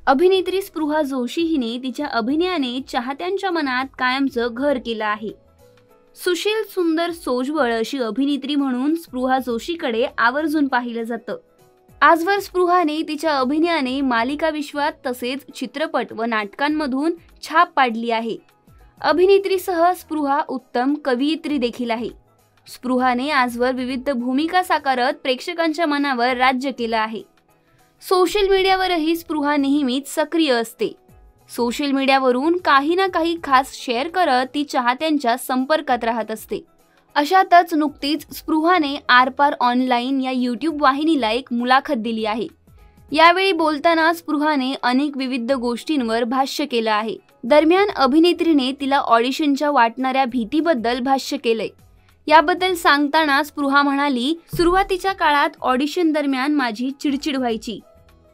अभिनेत्री स्पृहा जोशी हिने तिच्या अभिनयाने चाहत्यांच्या मनात कायमचं घर केलं आहे. सुशील सुंदर सोज्वळ अशी अभिनेत्री म्हणून स्पृहा जोशीकडे आवर्जून पाहिलं जातं. आजवर स्पृहाने तिच्या अभिनयाने मालिका विश्वात तसेच चित्रपट व नाटकांमधून छाप पाडली आहे. अभिनेत्रीसह स्पृहा उत्तम कवयित्री देखील आहे. स्पृहाने आजवर विविध भूमिका साकारत प्रेक्षकांच्या मनावर राज्य केलं आहे. सोशल मीडियावरही स्पृहा नेहमीच सक्रिय असते. सोशल मीडियावरून काही ना काही खास शेअर करत ती चाहत्यांच्या संपर्कात राहत असते. अशातच नुकतीच स्पृहाने आरपार ऑनलाईन या यूट्यूब वाहिनीला एक मुलाखत दिली आहे. यावेळी बोलताना स्पृहाने अनेक विविध गोष्टींवर भाष्य केलं आहे. दरम्यान अभिनेत्रीने तिला ऑडिशनच्या वाटणाऱ्या भीतीबद्दल भाष्य केलंय. याबद्दल सांगताना स्पृहा म्हणाली, सुरुवातीच्या काळात ऑडिशन दरम्यान माझी चिडचिड व्हायची.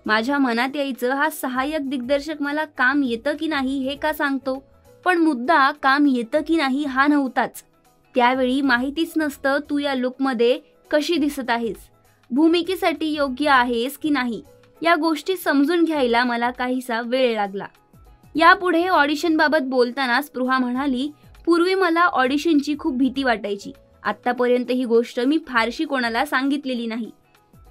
माझ्या मनात यायचं, हा सहाय्यक दिग्दर्शक मला काम येतं की नाही हे का सांगतो, पण मुद्दा काम येतं की नाही हा नव्हताच. त्यावेळी माहितीच नसतं तू या लुकमध्ये कशी दिसत आहेस, भूमिकेसाठी योग्य आहेस की नाही, या गोष्टी समजून घ्यायला मला काहीसा वेळ लागला. यापुढे ऑडिशनबाबत बोलताना स्पृहा म्हणाली, पूर्वी मला ऑडिशनची खूप भीती वाटायची. आत्तापर्यंत ही गोष्ट मी फारशी कोणाला सांगितलेली नाही.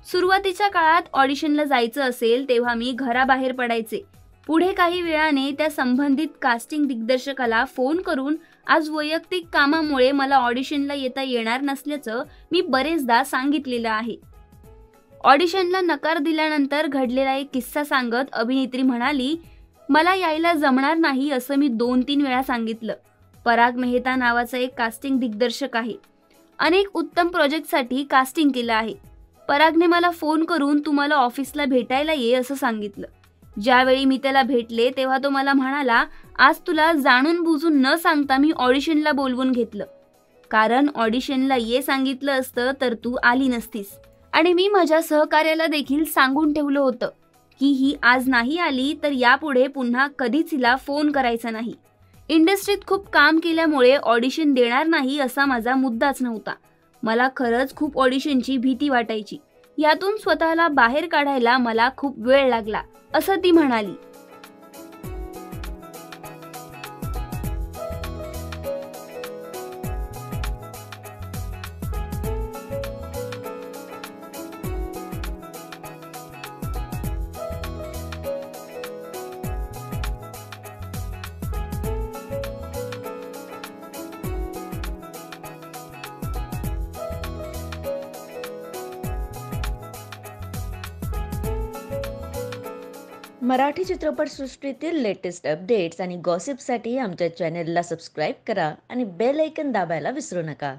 सुरुवातीच्या काळात ऑडिशनला जायचं असेल तेव्हा मी घराबाहेर पडायचे. पुढे काही वेळाने त्या संबंधित कास्टिंग दिग्दर्शकाला फोन करून आज वैयक्तिक कामामुळे मला ऑडिशनला येता येणार नसल्याचं मी बरेचदा सांगितलेलं आहे. ऑडिशनला नकार दिल्यानंतर घडलेला एक किस्सा सांगत अभिनेत्री म्हणाली, मला यायला जमणार नाही असं मी 2-3 वेळा सांगितलं. पराग मेहता नावाचा एक कास्टिंग दिग्दर्शक आहे. अनेक उत्तम प्रोजेक्टसाठी कास्टिंग केलं आहे. परागने मला फोन करून तू मला ऑफिसला भेटायला ये असं सांगितलं. ज्यावेळी मी त्याला भेटले तेव्हा तो मला म्हणाला, आज तुला जाणून बुजून न सांगता मी ऑडिशनला बोलवून घेतलं, कारण ऑडिशनला ये सांगितलं असतं तर तू आली नसतीस. आणि मी माझ्या सहकार्याला देखील सांगून ठेवलं होतं की ही आज नाही आली तर यापुढे पुन्हा कधीच हिला फोन करायचा नाही. इंडस्ट्रीत खूप काम केल्यामुळे ऑडिशन देणार नाही असा माझा मुद्दाच नव्हता. मला खरंच खूप ऑडिशनची भीती वाटायची. यातून स्वतःला बाहेर काढायला मला खूप वेळ लागला असं ती म्हणाली. मराठी चित्रपटसृष्टीतील लेटेस्ट अपडेट्स आणि गॉसिपसाठी आमच्या चॅनेलला सबस्क्राईब करा आणि बेल ऐकन दाबायला विसरू नका.